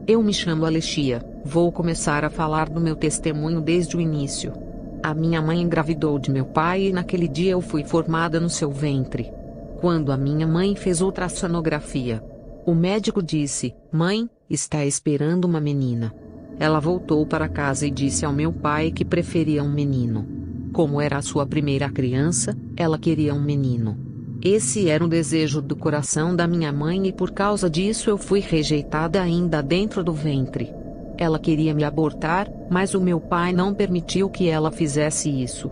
Eu me chamo Alexia, vou começar a falar do meu testemunho desde o início. A minha mãe engravidou de meu pai e naquele dia eu fui formada no seu ventre. Quando a minha mãe fez ultrassonografia, o médico disse: "Mãe, está esperando uma menina." Ela voltou para casa e disse ao meu pai que preferia um menino. Como era a sua primeira criança, ela queria um menino. Esse era o desejo do coração da minha mãe e por causa disso eu fui rejeitada ainda dentro do ventre. Ela queria me abortar, mas o meu pai não permitiu que ela fizesse isso.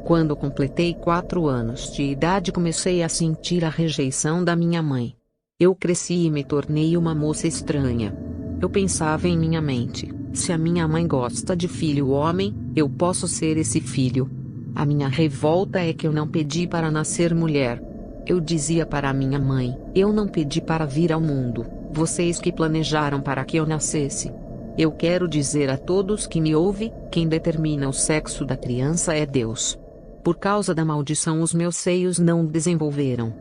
Quando completei 4 anos de idade comecei a sentir a rejeição da minha mãe. Eu cresci e me tornei uma moça estranha. Eu pensava em minha mente: se a minha mãe gosta de filho homem, eu posso ser esse filho. A minha revolta é que eu não pedi para nascer mulher. Eu dizia para minha mãe: eu não pedi para vir ao mundo, vocês que planejaram para que eu nascesse. Eu quero dizer a todos que me ouvem, quem determina o sexo da criança é Deus. Por causa da maldição os meus seios não desenvolveram.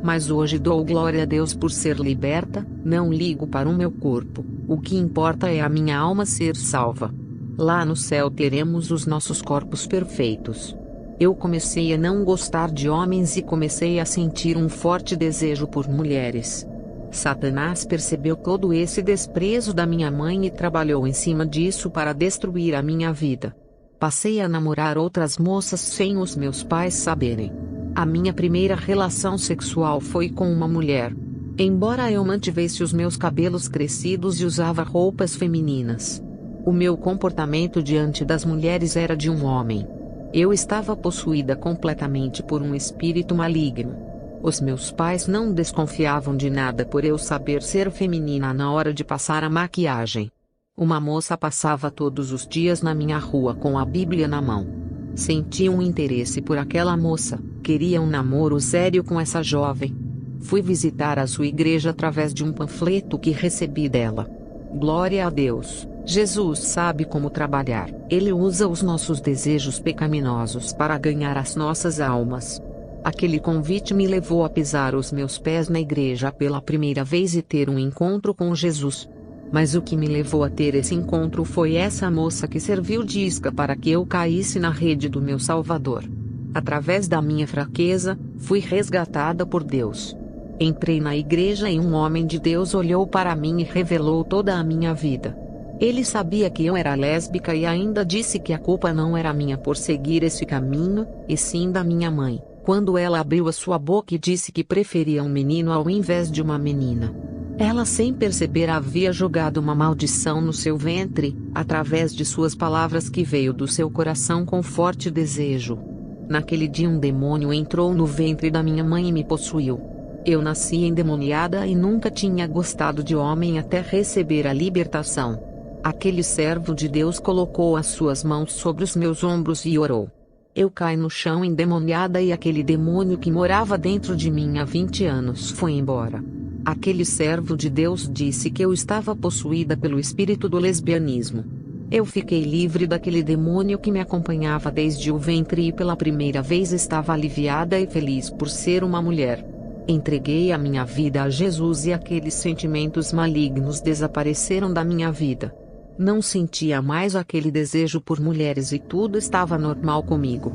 Mas hoje dou glória a Deus por ser liberta, não ligo para o meu corpo, o que importa é a minha alma ser salva. Lá no céu teremos os nossos corpos perfeitos. Eu comecei a não gostar de homens e comecei a sentir um forte desejo por mulheres. Satanás percebeu todo esse desprezo da minha mãe e trabalhou em cima disso para destruir a minha vida. Passei a namorar outras moças sem os meus pais saberem. A minha primeira relação sexual foi com uma mulher. Embora eu mantivesse os meus cabelos crescidos e usava roupas femininas, o meu comportamento diante das mulheres era de um homem. Eu estava possuída completamente por um espírito maligno. Os meus pais não desconfiavam de nada por eu saber ser feminina na hora de passar a maquiagem. Uma moça passava todos os dias na minha rua com a Bíblia na mão. Senti um interesse por aquela moça, queria um namoro sério com essa jovem. Fui visitar a sua igreja através de um panfleto que recebi dela. Glória a Deus, Jesus sabe como trabalhar. Ele usa os nossos desejos pecaminosos para ganhar as nossas almas. Aquele convite me levou a pisar os meus pés na igreja pela primeira vez e ter um encontro com Jesus. Mas o que me levou a ter esse encontro foi essa moça que serviu de isca para que eu caísse na rede do meu Salvador. Através da minha fraqueza, fui resgatada por Deus. Entrei na igreja e um homem de Deus olhou para mim e revelou toda a minha vida. Ele sabia que eu era lésbica e ainda disse que a culpa não era minha por seguir esse caminho, e sim da minha mãe, quando ela abriu a sua boca e disse que preferia um menino ao invés de uma menina. Ela sem perceber havia jogado uma maldição no seu ventre, através de suas palavras que veio do seu coração com forte desejo. Naquele dia um demônio entrou no ventre da minha mãe e me possuiu. Eu nasci endemoniada e nunca tinha gostado de homem até receber a libertação. Aquele servo de Deus colocou as suas mãos sobre os meus ombros e orou. Eu caí no chão endemoniada e aquele demônio que morava dentro de mim há 20 anos foi embora. Aquele servo de Deus disse que eu estava possuída pelo espírito do lesbianismo. Eu fiquei livre daquele demônio que me acompanhava desde o ventre e pela primeira vez estava aliviada e feliz por ser uma mulher. Entreguei a minha vida a Jesus e aqueles sentimentos malignos desapareceram da minha vida. Não sentia mais aquele desejo por mulheres e tudo estava normal comigo.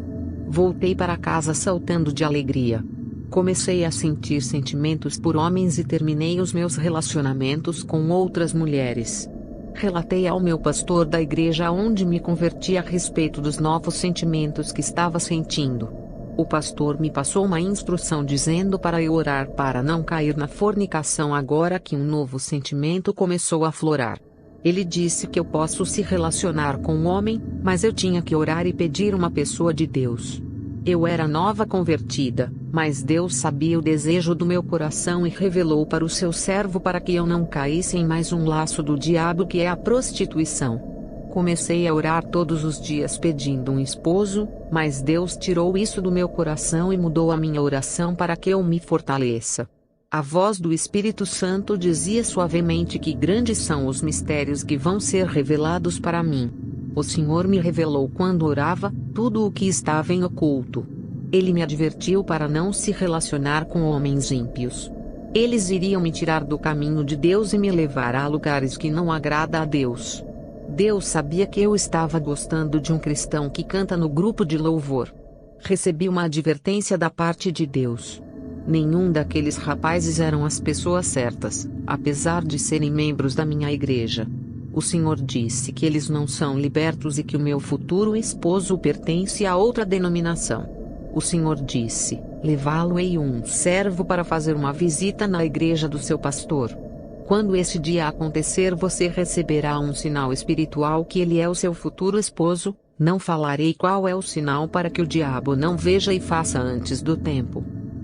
Voltei para casa saltando de alegria. Comecei a sentir sentimentos por homens e terminei os meus relacionamentos com outras mulheres. Relatei ao meu pastor da igreja onde me converti a respeito dos novos sentimentos que estava sentindo. O pastor me passou uma instrução dizendo para eu orar para não cair na fornicação agora que um novo sentimento começou a aflorar. Ele disse que eu posso se relacionar com um homem, mas eu tinha que orar e pedir uma pessoa de Deus. Eu era nova convertida, mas Deus sabia o desejo do meu coração e revelou para o seu servo para que eu não caísse em mais um laço do diabo que é a prostituição. Comecei a orar todos os dias pedindo um esposo, mas Deus tirou isso do meu coração e mudou a minha oração para que eu me fortaleça. A voz do Espírito Santo dizia suavemente que grandes são os mistérios que vão ser revelados para mim. O Senhor me revelou quando orava, tudo o que estava em oculto. Ele me advertiu para não se relacionar com homens ímpios. Eles iriam me tirar do caminho de Deus e me levar a lugares que não agrada a Deus. Deus sabia que eu estava gostando de um cristão que canta no grupo de louvor. Recebi uma advertência da parte de Deus. Nenhum daqueles rapazes eram as pessoas certas, apesar de serem membros da minha igreja. O Senhor disse que eles não são libertos e que o meu futuro esposo pertence a outra denominação. O Senhor disse: levá-lo-ei um servo para fazer uma visita na igreja do seu pastor. Quando esse dia acontecer, você receberá um sinal espiritual que ele é o seu futuro esposo. Não falarei qual é o sinal para que o diabo não veja e faça antes do tempo.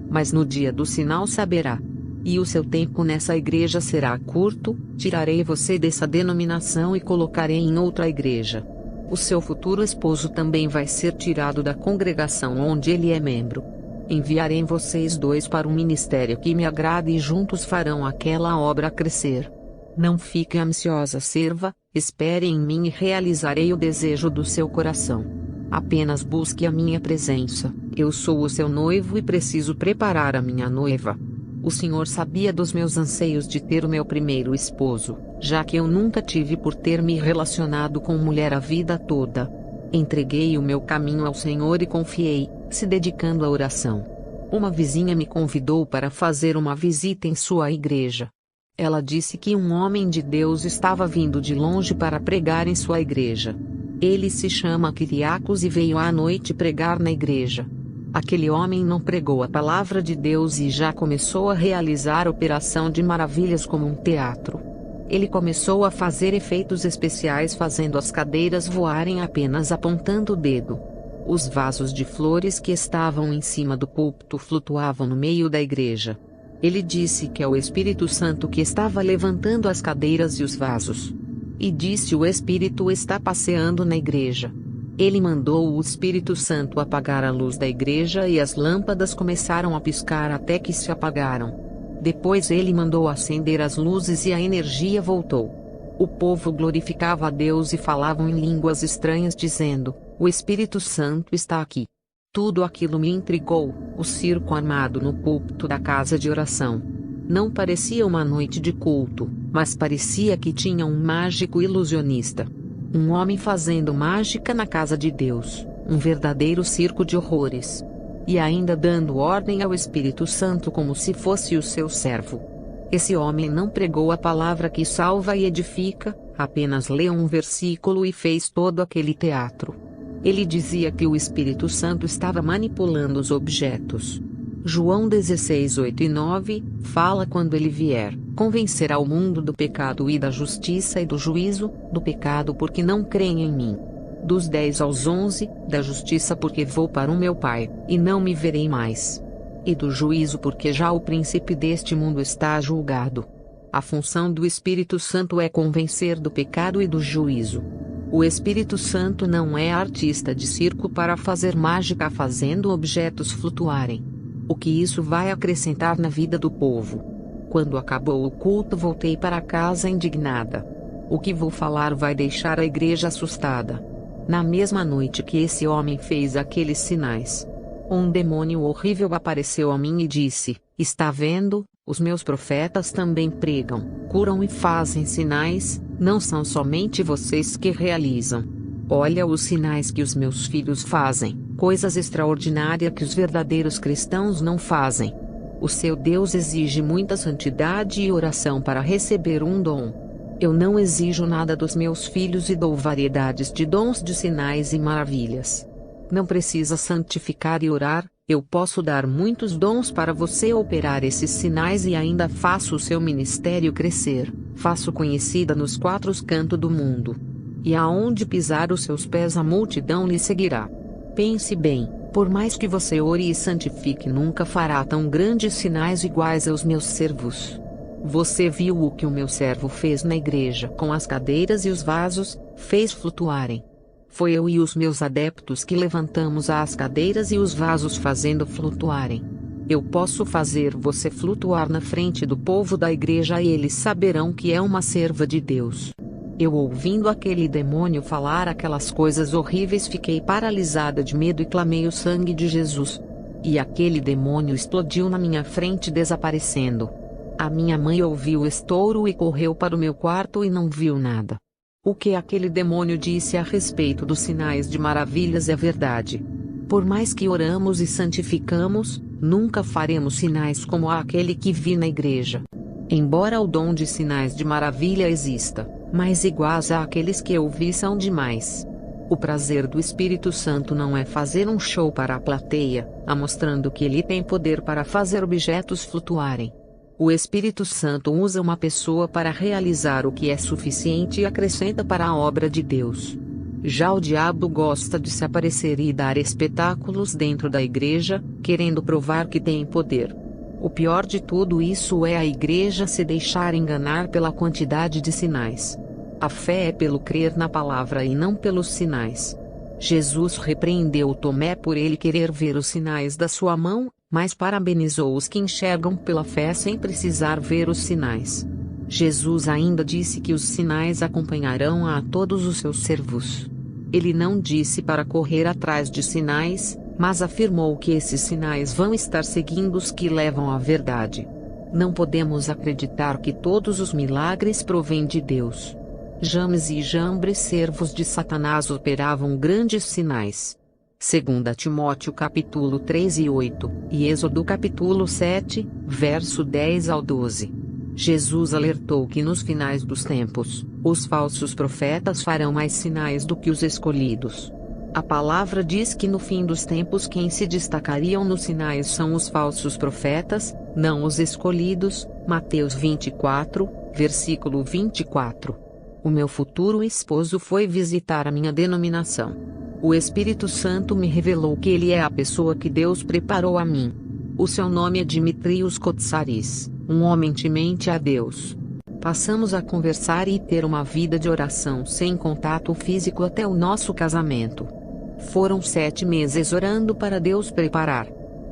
Mas no dia do sinal saberá. E o seu tempo nessa igreja será curto. Tirarei você dessa denominação e colocarei em outra igreja. O seu futuro esposo também vai ser tirado da congregação onde ele é membro. Enviarei vocês dois para um ministério que me agrade e juntos farão aquela obra crescer. Não fique ansiosa, serva, espere em mim e realizarei o desejo do seu coração. Apenas busque a minha presença. Eu sou o seu noivo e preciso preparar a minha noiva. O Senhor sabia dos meus anseios de ter o meu primeiro esposo, já que eu nunca tive por ter me relacionado com mulher a vida toda. Entreguei o meu caminho ao Senhor e confiei, se dedicando à oração. Uma vizinha me convidou para fazer uma visita em sua igreja. Ela disse que um homem de Deus estava vindo de longe para pregar em sua igreja. Ele se chama Kyriakos e veio à noite pregar na igreja. Aquele homem não pregou a palavra de Deus e já começou a realizar operação de maravilhas como um teatro. Ele começou a fazer efeitos especiais fazendo as cadeiras voarem apenas apontando o dedo. Os vasos de flores que estavam em cima do púlpito flutuavam no meio da igreja. Ele disse que é o Espírito Santo que estava levantando as cadeiras e os vasos. E disse: o Espírito está passeando na igreja. Ele mandou o Espírito Santo apagar a luz da igreja e as lâmpadas começaram a piscar até que se apagaram. Depois ele mandou acender as luzes e a energia voltou. O povo glorificava a Deus e falavam em línguas estranhas dizendo: o Espírito Santo está aqui. Tudo aquilo me intrigou, o circo armado no púlpito da casa de oração. Não parecia uma noite de culto, mas parecia que tinha um mágico ilusionista. Um homem fazendo mágica na casa de Deus, um verdadeiro circo de horrores. E ainda dando ordem ao Espírito Santo como se fosse o seu servo. Esse homem não pregou a palavra que salva e edifica, apenas leu um versículo e fez todo aquele teatro. Ele dizia que o Espírito Santo estava manipulando os objetos. João 16, 8 e 9, fala: quando ele vier, convencerá o mundo do pecado e da justiça e do juízo, do pecado porque não creem em mim. Dos 10 aos 11, da justiça porque vou para o meu Pai, e não me verei mais. E do juízo porque já o príncipe deste mundo está julgado. A função do Espírito Santo é convencer do pecado e do juízo. O Espírito Santo não é artista de circo para fazer mágica fazendo objetos flutuarem. O que isso vai acrescentar na vida do povo? Quando acabou o culto, voltei para casa indignada. O que vou falar vai deixar a igreja assustada. Na mesma noite que esse homem fez aqueles sinais, um demônio horrível apareceu a mim e disse: está vendo? Os meus profetas também pregam, curam e fazem sinais, não são somente vocês que realizam. Olha os sinais que os meus filhos fazem, coisas extraordinárias que os verdadeiros cristãos não fazem. O seu Deus exige muita santidade e oração para receber um dom. Eu não exijo nada dos meus filhos e dou variedades de dons de sinais e maravilhas. Não precisa santificar e orar, eu posso dar muitos dons para você operar esses sinais e ainda faço o seu ministério crescer, faço conhecida nos 4 cantos do mundo. E aonde pisar os seus pés a multidão lhe seguirá. Pense bem, por mais que você ore e santifique, nunca fará tão grandes sinais iguais aos meus servos. Você viu o que o meu servo fez na igreja com as cadeiras e os vasos, fez flutuarem. Foi eu e os meus adeptos que levantamos as cadeiras e os vasos fazendo flutuarem. Eu posso fazer você flutuar na frente do povo da igreja e eles saberão que é uma serva de Deus. Eu, ouvindo aquele demônio falar aquelas coisas horríveis, fiquei paralisada de medo e clamei o sangue de Jesus. E aquele demônio explodiu na minha frente, desaparecendo. A minha mãe ouviu o estouro e correu para o meu quarto e não viu nada. O que aquele demônio disse a respeito dos sinais de maravilhas é verdade. Por mais que oramos e santificamos, nunca faremos sinais como aquele que vi na igreja. Embora o dom de sinais de maravilha exista, mas iguais àqueles que eu vi são demais. O prazer do Espírito Santo não é fazer um show para a plateia, mostrando que ele tem poder para fazer objetos flutuarem. O Espírito Santo usa uma pessoa para realizar o que é suficiente e acrescenta para a obra de Deus. Já o diabo gosta de se aparecer e dar espetáculos dentro da igreja, querendo provar que tem poder. O pior de tudo isso é a igreja se deixar enganar pela quantidade de sinais. A fé é pelo crer na palavra e não pelos sinais. Jesus repreendeu Tomé por ele querer ver os sinais da sua mão, mas parabenizou os que enxergam pela fé sem precisar ver os sinais. Jesus ainda disse que os sinais acompanharão a todos os seus servos. Ele não disse para correr atrás de sinais, mas afirmou que esses sinais vão estar seguindo os que levam à verdade. Não podemos acreditar que todos os milagres provêm de Deus. James e Jambres, servos de Satanás, operavam grandes sinais. 2 Timóteo capítulo 3 e 8, e Êxodo capítulo 7, verso 10 ao 12. Jesus alertou que nos finais dos tempos, os falsos profetas farão mais sinais do que os escolhidos. A palavra diz que no fim dos tempos quem se destacariam nos sinais são os falsos profetas, não os escolhidos. Mateus 24, versículo 24. O meu futuro esposo foi visitar a minha denominação. O Espírito Santo me revelou que ele é a pessoa que Deus preparou a mim. O seu nome é Dimitrios Kotsaris, um homem temente a Deus. Passamos a conversar e ter uma vida de oração sem contato físico até o nosso casamento. Foram 7 meses orando para Deus preparar.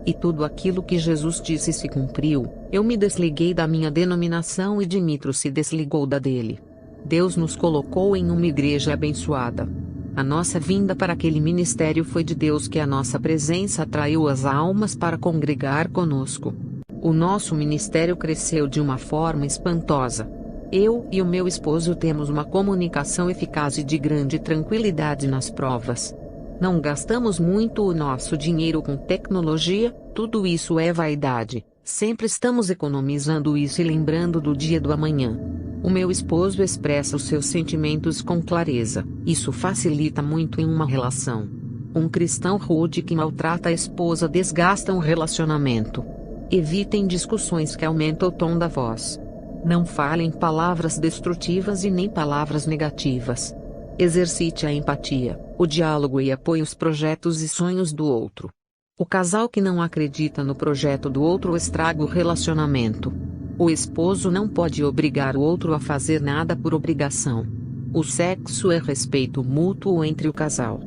E tudo aquilo que Jesus disse se cumpriu. Eu me desliguei da minha denominação e Dimitrios se desligou da dele. Deus nos colocou em uma igreja abençoada. A nossa vinda para aquele ministério foi de Deus, que a nossa presença atraiu as almas para congregar conosco. O nosso ministério cresceu de uma forma espantosa. Eu e o meu esposo temos uma comunicação eficaz e de grande tranquilidade nas provas. Não gastamos muito o nosso dinheiro com tecnologia, tudo isso é vaidade. Sempre estamos economizando isso e lembrando do dia do amanhã. O meu esposo expressa os seus sentimentos com clareza. Isso facilita muito em uma relação. Um cristão rude que maltrata a esposa desgasta um relacionamento. Evitem discussões que aumentam o tom da voz. Não falem palavras destrutivas e nem palavras negativas. Exercite a empatia, o diálogo e apoie os projetos e sonhos do outro. O casal que não acredita no projeto do outro estraga o relacionamento. O esposo não pode obrigar o outro a fazer nada por obrigação. O sexo é respeito mútuo entre o casal.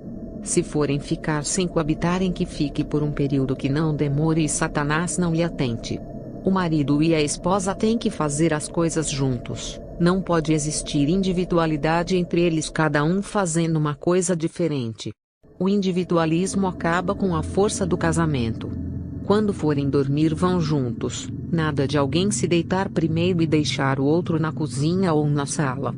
Se forem ficar sem coabitarem, que fique por um período que não demore e Satanás não lhe atente. O marido e a esposa têm que fazer as coisas juntos. Não pode existir individualidade entre eles, cada um fazendo uma coisa diferente. O individualismo acaba com a força do casamento. Quando forem dormir, vão juntos. Nada de alguém se deitar primeiro e deixar o outro na cozinha ou na sala.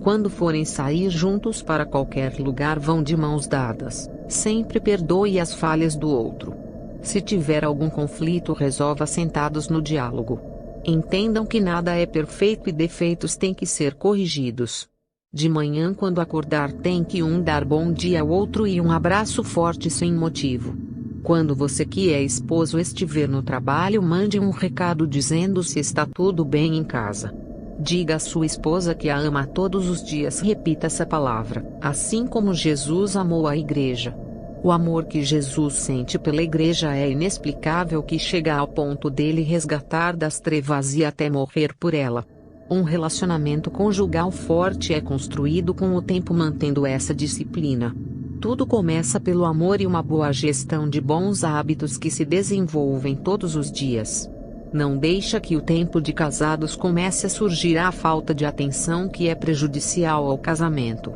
Quando forem sair juntos para qualquer lugar, vão de mãos dadas. Sempre perdoe as falhas do outro. Se tiver algum conflito, resolva sentados no diálogo. Entendam que nada é perfeito e defeitos têm que ser corrigidos. De manhã, quando acordar, tem que um dar bom dia ao outro e um abraço forte sem motivo. Quando você que é esposo estiver no trabalho, mande um recado dizendo se está tudo bem em casa. Diga à sua esposa que a ama todos os dias. Repita essa palavra, assim como Jesus amou a igreja. O amor que Jesus sente pela igreja é inexplicável, que chega ao ponto dele resgatar das trevas e até morrer por ela. Um relacionamento conjugal forte é construído com o tempo, mantendo essa disciplina. Tudo começa pelo amor e uma boa gestão de bons hábitos que se desenvolvem todos os dias. Não deixa que o tempo de casados comece a surgir a falta de atenção, que é prejudicial ao casamento.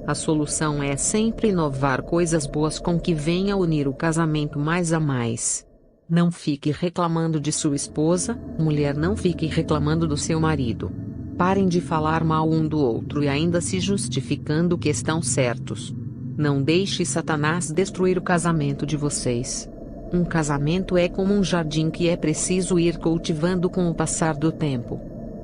A solução é sempre inovar coisas boas com que venha unir o casamento mais a mais. Não fique reclamando de sua esposa, mulher, não fique reclamando do seu marido. Parem de falar mal um do outro e ainda se justificando que estão certos. Não deixe Satanás destruir o casamento de vocês. Um casamento é como um jardim que é preciso ir cultivando com o passar do tempo.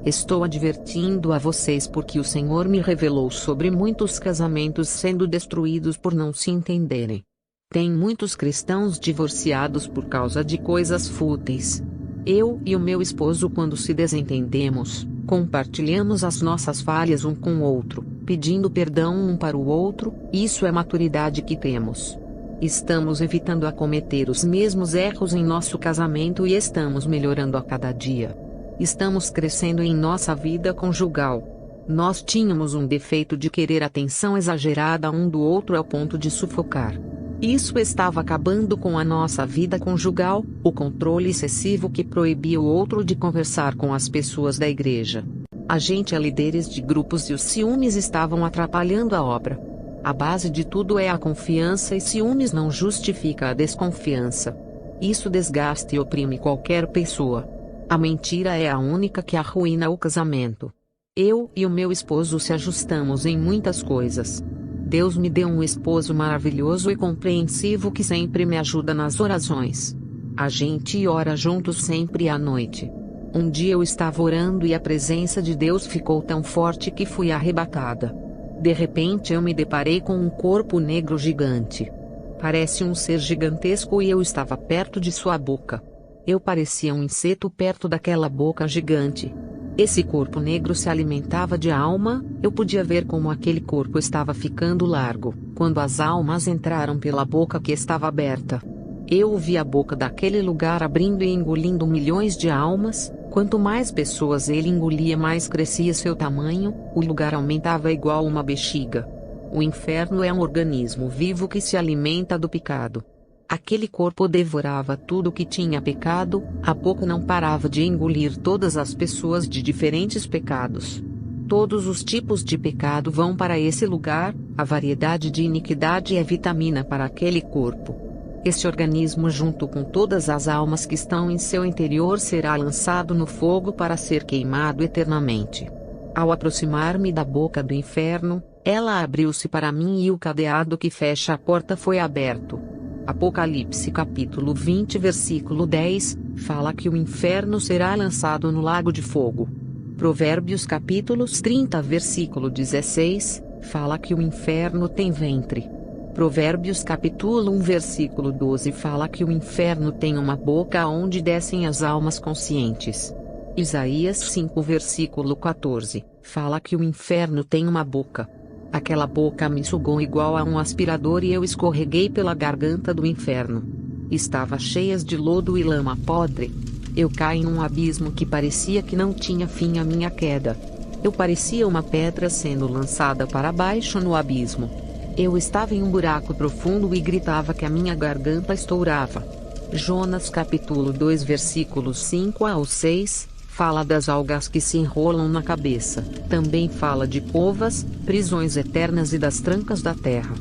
Estou advertindo a vocês porque o Senhor me revelou sobre muitos casamentos sendo destruídos por não se entenderem. Tem muitos cristãos divorciados por causa de coisas fúteis. Eu e o meu esposo, quando se desentendemos, compartilhamos as nossas falhas um com o outro, pedindo perdão um para o outro. Isso é maturidade que temos. Estamos evitando a cometer os mesmos erros em nosso casamento e estamos melhorando a cada dia. Estamos crescendo em nossa vida conjugal. Nós tínhamos um defeito de querer atenção exagerada um do outro ao ponto de sufocar. Isso estava acabando com a nossa vida conjugal, o controle excessivo que proibia o outro de conversar com as pessoas da igreja. A gente é líderes de grupos e os ciúmes estavam atrapalhando a obra. A base de tudo é a confiança e ciúmes não justifica a desconfiança. Isso desgasta e oprime qualquer pessoa. A mentira é a única que arruína o casamento. Eu e o meu esposo se ajustamos em muitas coisas. Deus me deu um esposo maravilhoso e compreensivo que sempre me ajuda nas orações. A gente ora juntos sempre à noite. Um dia eu estava orando e a presença de Deus ficou tão forte que fui arrebatada. De repente eu me deparei com um corpo negro gigante. Parece um ser gigantesco e eu estava perto de sua boca. Eu parecia um inseto perto daquela boca gigante. Esse corpo negro se alimentava de alma. Eu podia ver como aquele corpo estava ficando largo, quando as almas entraram pela boca que estava aberta. Eu vi a boca daquele lugar abrindo e engolindo milhões de almas. Quanto mais pessoas ele engolia, mais crescia seu tamanho. O lugar aumentava igual uma bexiga. O inferno é um organismo vivo que se alimenta do pecado. Aquele corpo devorava tudo que tinha pecado. A boca não parava de engolir todas as pessoas de diferentes pecados. Todos os tipos de pecado vão para esse lugar. A variedade de iniquidade é vitamina para aquele corpo. Esse organismo, junto com todas as almas que estão em seu interior, será lançado no fogo para ser queimado eternamente. Ao aproximar-me da boca do inferno, ela abriu-se para mim e o cadeado que fecha a porta foi aberto. Apocalipse capítulo 20 versículo 10, fala que o inferno será lançado no lago de fogo. Provérbios capítulos 30 versículo 16, fala que o inferno tem ventre. Provérbios capítulo 1 versículo 12 fala que o inferno tem uma boca onde descem as almas conscientes. Isaías 5 versículo 14, fala que o inferno tem uma boca. Aquela boca me sugou igual a um aspirador e eu escorreguei pela garganta do inferno. Estava cheias de lodo e lama podre. Eu caí num abismo que parecia que não tinha fim a minha queda. Eu parecia uma pedra sendo lançada para baixo no abismo. Eu estava em um buraco profundo e gritava que a minha garganta estourava. Jonas capítulo 2 versículos 5 ao 6, fala das algas que se enrolam na cabeça. Também fala de covas, prisões eternas e das trancas da terra.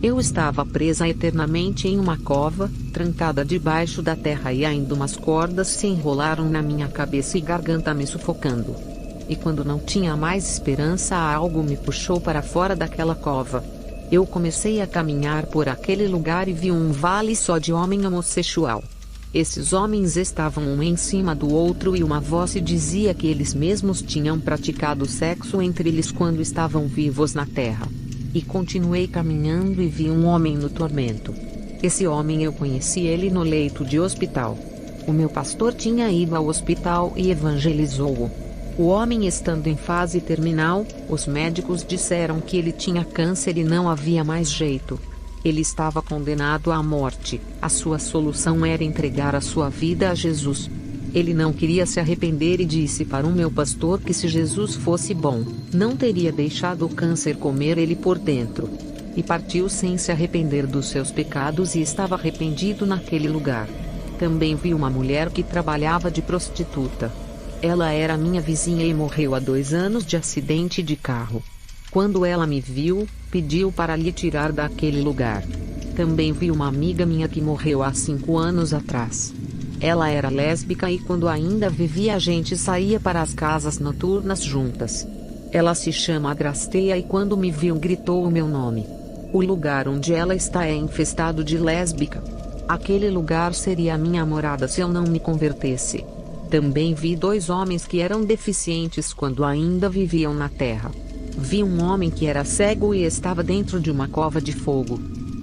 Eu estava presa eternamente em uma cova, trancada debaixo da terra e ainda umas cordas se enrolaram na minha cabeça e garganta me sufocando. E quando não tinha mais esperança, algo me puxou para fora daquela cova. Eu comecei a caminhar por aquele lugar e vi um vale só de homem homossexual. Esses homens estavam um em cima do outro e uma voz dizia que eles mesmos tinham praticado sexo entre eles quando estavam vivos na terra. E continuei caminhando e vi um homem no tormento. Esse homem eu conheci ele no leito de hospital. O meu pastor tinha ido ao hospital e evangelizou-o. O homem estando em fase terminal, os médicos disseram que ele tinha câncer e não havia mais jeito. Ele estava condenado à morte. A sua solução era entregar a sua vida a Jesus. Ele não queria se arrepender e disse para o meu pastor que se Jesus fosse bom, não teria deixado o câncer comer ele por dentro. E partiu sem se arrepender dos seus pecados e estava arrependido naquele lugar. Também vi uma mulher que trabalhava de prostituta. Ela era minha vizinha e morreu há 2 anos de acidente de carro. Quando ela me viu, pediu para lhe tirar daquele lugar. Também vi uma amiga minha que morreu há 5 anos atrás. Ela era lésbica e quando ainda vivia a gente saía para as casas noturnas juntas. Ela se chama Adrasteia e quando me viu gritou o meu nome. O lugar onde ela está é infestado de lésbica. Aquele lugar seria a minha morada se eu não me convertesse. Também vi 2 homens que eram deficientes quando ainda viviam na terra. Vi um homem que era cego e estava dentro de uma cova de fogo.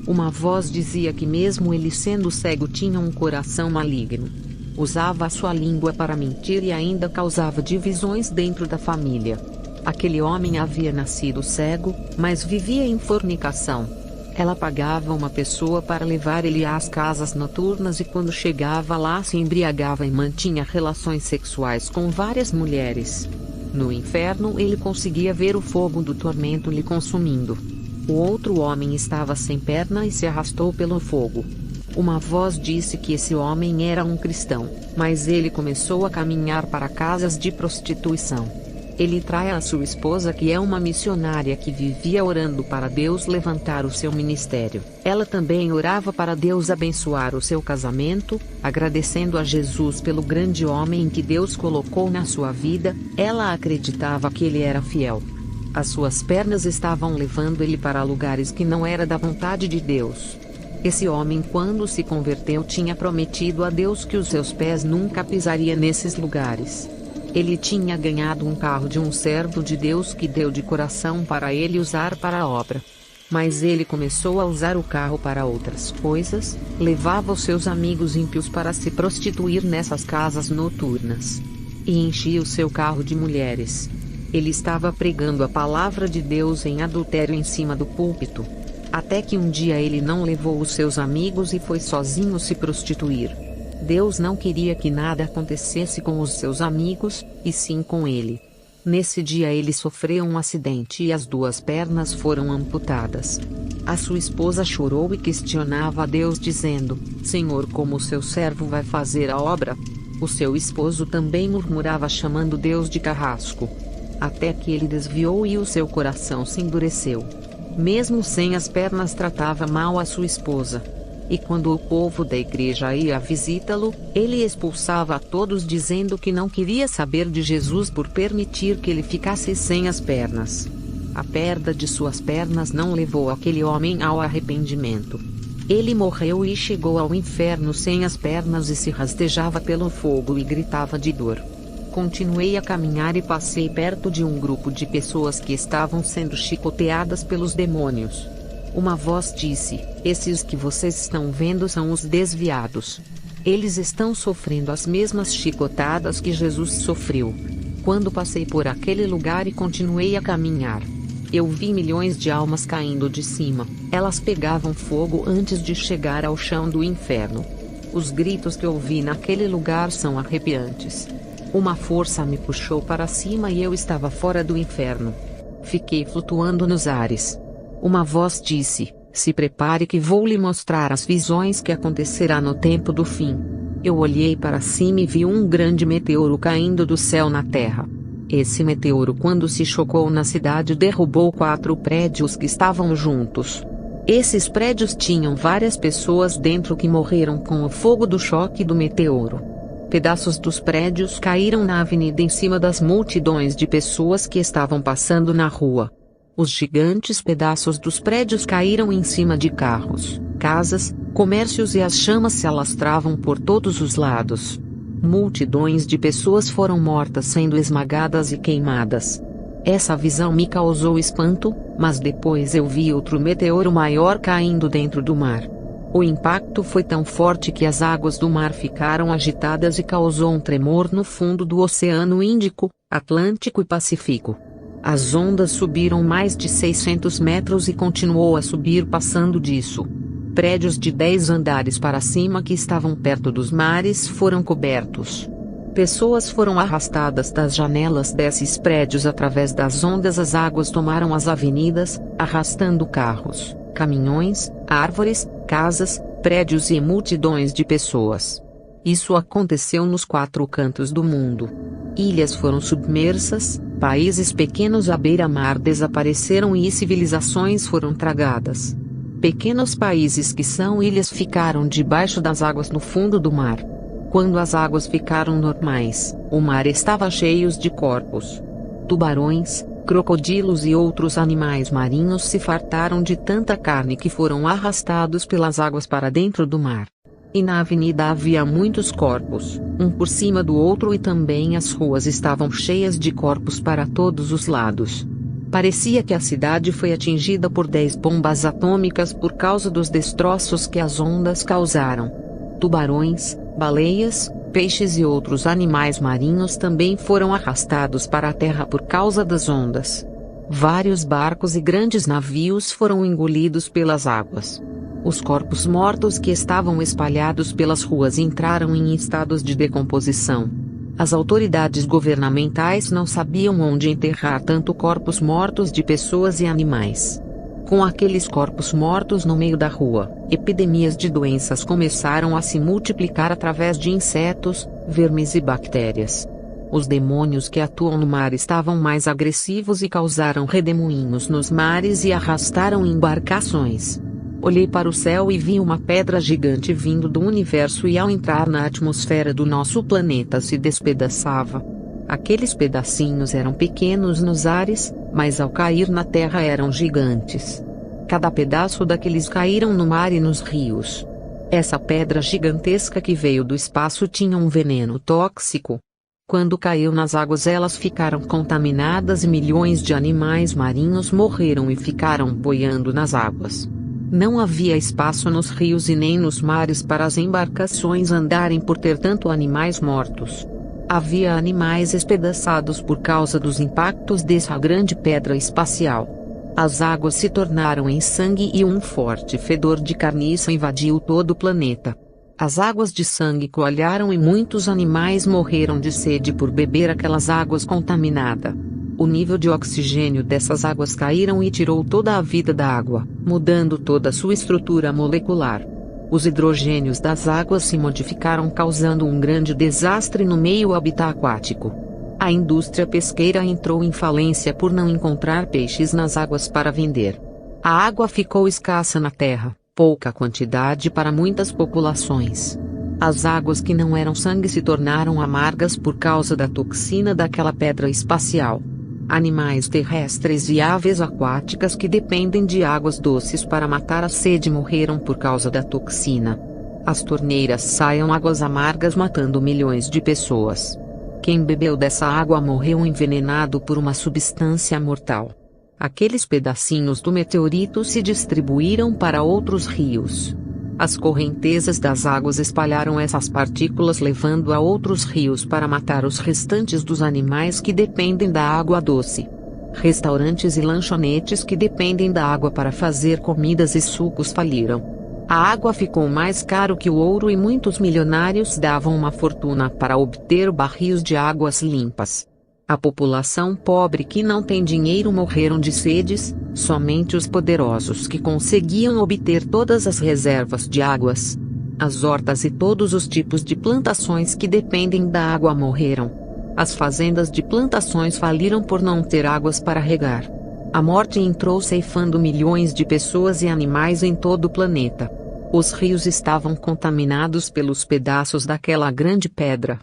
Uma voz dizia que mesmo ele sendo cego tinha um coração maligno. Usava a sua língua para mentir e ainda causava divisões dentro da família. Aquele homem havia nascido cego, mas vivia em fornicação. Ela pagava uma pessoa para levar ele às casas noturnas e quando chegava lá se embriagava e mantinha relações sexuais com várias mulheres. No inferno ele conseguia ver o fogo do tormento lhe consumindo. O outro homem estava sem perna e se arrastou pelo fogo. Uma voz disse que esse homem era um cristão, mas ele começou a caminhar para casas de prostituição. Ele trai a sua esposa que é uma missionária que vivia orando para Deus levantar o seu ministério. Ela também orava para Deus abençoar o seu casamento, agradecendo a Jesus pelo grande homem que Deus colocou na sua vida. Ela acreditava que ele era fiel. As suas pernas estavam levando ele para lugares que não era da vontade de Deus. Esse homem quando se converteu tinha prometido a Deus que os seus pés nunca pisariam nesses lugares. Ele tinha ganhado um carro de um servo de Deus que deu de coração para ele usar para a obra. Mas ele começou a usar o carro para outras coisas, levava os seus amigos ímpios para se prostituir nessas casas noturnas. E enchia o seu carro de mulheres. Ele estava pregando a palavra de Deus em adultério em cima do púlpito. Até que um dia ele não levou os seus amigos e foi sozinho se prostituir. Deus não queria que nada acontecesse com os seus amigos, e sim com ele. Nesse dia ele sofreu um acidente e as 2 pernas foram amputadas. A sua esposa chorou e questionava a Deus dizendo: Senhor, como o seu servo vai fazer a obra? O seu esposo também murmurava chamando Deus de carrasco. Até que ele desviou e o seu coração se endureceu. Mesmo sem as pernas tratava mal a sua esposa. E quando o povo da igreja ia visitá-lo, ele expulsava a todos dizendo que não queria saber de Jesus por permitir que ele ficasse sem as pernas. A perda de suas pernas não levou aquele homem ao arrependimento. Ele morreu e chegou ao inferno sem as pernas e se rastejava pelo fogo e gritava de dor. Continuei a caminhar e passei perto de um grupo de pessoas que estavam sendo chicoteadas pelos demônios. Uma voz disse: esses que vocês estão vendo são os desviados. Eles estão sofrendo as mesmas chicotadas que Jesus sofreu. Quando passei por aquele lugar e continuei a caminhar, eu vi milhões de almas caindo de cima. Elas pegavam fogo antes de chegar ao chão do inferno. Os gritos que ouvi naquele lugar são arrepiantes. Uma força me puxou para cima e eu estava fora do inferno. Fiquei flutuando nos ares. Uma voz disse: se prepare que vou lhe mostrar as visões que acontecerá no tempo do fim. Eu olhei para cima e vi um grande meteoro caindo do céu na terra. Esse meteoro, quando se chocou na cidade, derrubou 4 prédios que estavam juntos. Esses prédios tinham várias pessoas dentro que morreram com o fogo do choque do meteoro. Pedaços dos prédios caíram na avenida em cima das multidões de pessoas que estavam passando na rua. Os gigantes pedaços dos prédios caíram em cima de carros, casas, comércios e as chamas se alastravam por todos os lados. Multidões de pessoas foram mortas sendo esmagadas e queimadas. Essa visão me causou espanto, mas depois eu vi outro meteoro maior caindo dentro do mar. O impacto foi tão forte que as águas do mar ficaram agitadas e causou um tremor no fundo do Oceano Índico, Atlântico e Pacífico. As ondas subiram mais de 600 metros e continuou a subir passando disso. Prédios de 10 andares para cima que estavam perto dos mares foram cobertos. Pessoas foram arrastadas das janelas desses prédios através das ondas. As águas tomaram as avenidas, arrastando carros, caminhões, árvores, casas, prédios e multidões de pessoas. Isso aconteceu nos 4 cantos do mundo. Ilhas foram submersas, países pequenos à beira-mar desapareceram e civilizações foram tragadas. Pequenos países que são ilhas ficaram debaixo das águas no fundo do mar. Quando as águas ficaram normais, o mar estava cheio de corpos. Tubarões, crocodilos e outros animais marinhos se fartaram de tanta carne que foram arrastados pelas águas para dentro do mar. E na avenida havia muitos corpos, um por cima do outro, e também as ruas estavam cheias de corpos para todos os lados. Parecia que a cidade foi atingida por 10 bombas atômicas por causa dos destroços que as ondas causaram. Tubarões, baleias, peixes e outros animais marinhos também foram arrastados para a terra por causa das ondas. Vários barcos e grandes navios foram engolidos pelas águas. Os corpos mortos que estavam espalhados pelas ruas entraram em estados de decomposição. As autoridades governamentais não sabiam onde enterrar tanto corpos mortos de pessoas e animais. Com aqueles corpos mortos no meio da rua, epidemias de doenças começaram a se multiplicar através de insetos, vermes e bactérias. Os demônios que atuam no mar estavam mais agressivos e causaram redemoinhos nos mares e arrastaram embarcações. Olhei para o céu e vi uma pedra gigante vindo do universo e ao entrar na atmosfera do nosso planeta se despedaçava. Aqueles pedacinhos eram pequenos nos ares, mas ao cair na terra eram gigantes. Cada pedaço daqueles caíram no mar e nos rios. Essa pedra gigantesca que veio do espaço tinha um veneno tóxico. Quando caiu nas águas, elas ficaram contaminadas e milhões de animais marinhos morreram e ficaram boiando nas águas. Não havia espaço nos rios e nem nos mares para as embarcações andarem por ter tanto animais mortos. Havia animais espedaçados por causa dos impactos dessa grande pedra espacial. As águas se tornaram em sangue e um forte fedor de carniça invadiu todo o planeta. As águas de sangue coalharam e muitos animais morreram de sede por beber aquelas águas contaminadas. O nível de oxigênio dessas águas caíram e tirou toda a vida da água, mudando toda a sua estrutura molecular. Os hidrogênios das águas se modificaram, causando um grande desastre no meio habitat aquático. A indústria pesqueira entrou em falência por não encontrar peixes nas águas para vender. A água ficou escassa na terra, pouca quantidade para muitas populações. As águas que não eram sangue se tornaram amargas por causa da toxina daquela pedra espacial. Animais terrestres e aves aquáticas que dependem de águas doces para matar a sede morreram por causa da toxina. As torneiras saiam águas amargas matando milhões de pessoas. Quem bebeu dessa água morreu envenenado por uma substância mortal. Aqueles pedacinhos do meteorito se distribuíram para outros rios. As correntezas das águas espalharam essas partículas, levando a outros rios para matar os restantes dos animais que dependem da água doce. Restaurantes e lanchonetes que dependem da água para fazer comidas e sucos faliram. A água ficou mais caro que o ouro e muitos milionários davam uma fortuna para obter barris de águas limpas. A população pobre que não tem dinheiro morreram de sedes, somente os poderosos que conseguiam obter todas as reservas de águas. As hortas e todos os tipos de plantações que dependem da água morreram. As fazendas de plantações faliram por não ter águas para regar. A morte entrou ceifando milhões de pessoas e animais em todo o planeta. Os rios estavam contaminados pelos pedaços daquela grande pedra.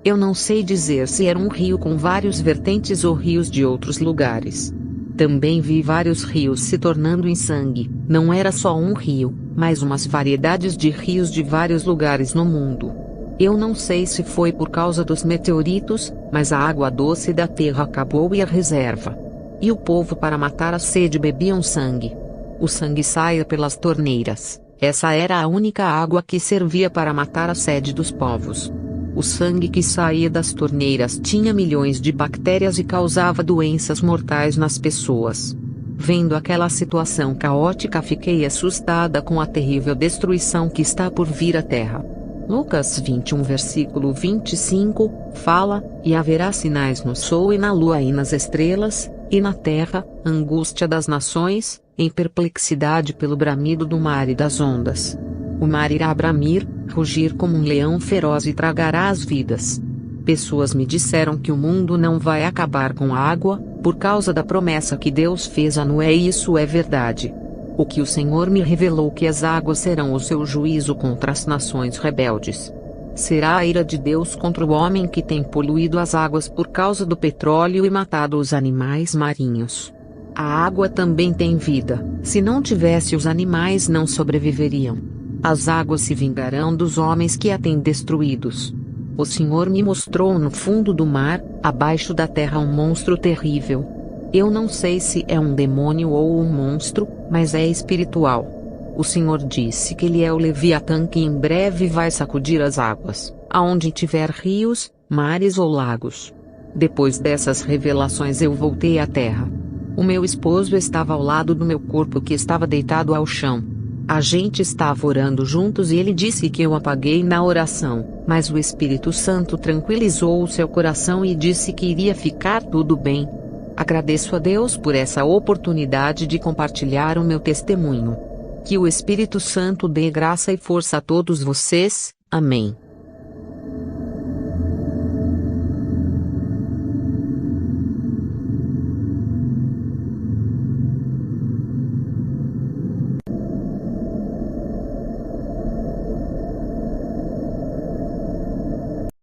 Eu não sei dizer se era um rio com vários vertentes ou rios de outros lugares. Também vi vários rios se tornando em sangue. Não era só um rio, mas umas variedades de rios de vários lugares no mundo. Eu não sei se foi por causa dos meteoritos, mas a água doce da terra acabou e a reserva. E o povo, para matar a sede, bebiam sangue. O sangue saía pelas torneiras. Essa era a única água que servia para matar a sede dos povos. O sangue que saía das torneiras tinha milhões de bactérias e causava doenças mortais nas pessoas. Vendo aquela situação caótica, fiquei assustada com a terrível destruição que está por vir à terra. Lucas 21 versículo 25, fala, e haverá sinais no sol e na lua e nas estrelas, e na terra, angústia das nações, em perplexidade pelo bramido do mar e das ondas. O mar irá bramir, rugir como um leão feroz e tragará as vidas. Pessoas me disseram que o mundo não vai acabar com a água, por causa da promessa que Deus fez a Noé, e isso é verdade. O que o Senhor me revelou, que as águas serão o seu juízo contra as nações rebeldes. será a ira de Deus contra o homem que tem poluído as águas por causa do petróleo e matado os animais marinhos. A água também tem vida, se não tivesse os animais não sobreviveriam. As águas se vingarão dos homens que a têm destruídos. O Senhor me mostrou no fundo do mar, abaixo da terra, um monstro terrível. Eu não sei se é um demônio ou um monstro, mas é espiritual. O Senhor disse que ele é o Leviatã que em breve vai sacudir as águas, aonde tiver rios, mares ou lagos. Depois dessas revelações eu voltei à terra. O meu esposo estava ao lado do meu corpo que estava deitado ao chão. A gente estava orando juntos e ele disse que eu apaguei na oração, mas o Espírito Santo tranquilizou o seu coração e disse que iria ficar tudo bem. Agradeço a Deus por essa oportunidade de compartilhar o meu testemunho. Que o Espírito Santo dê graça e força a todos vocês. Amém.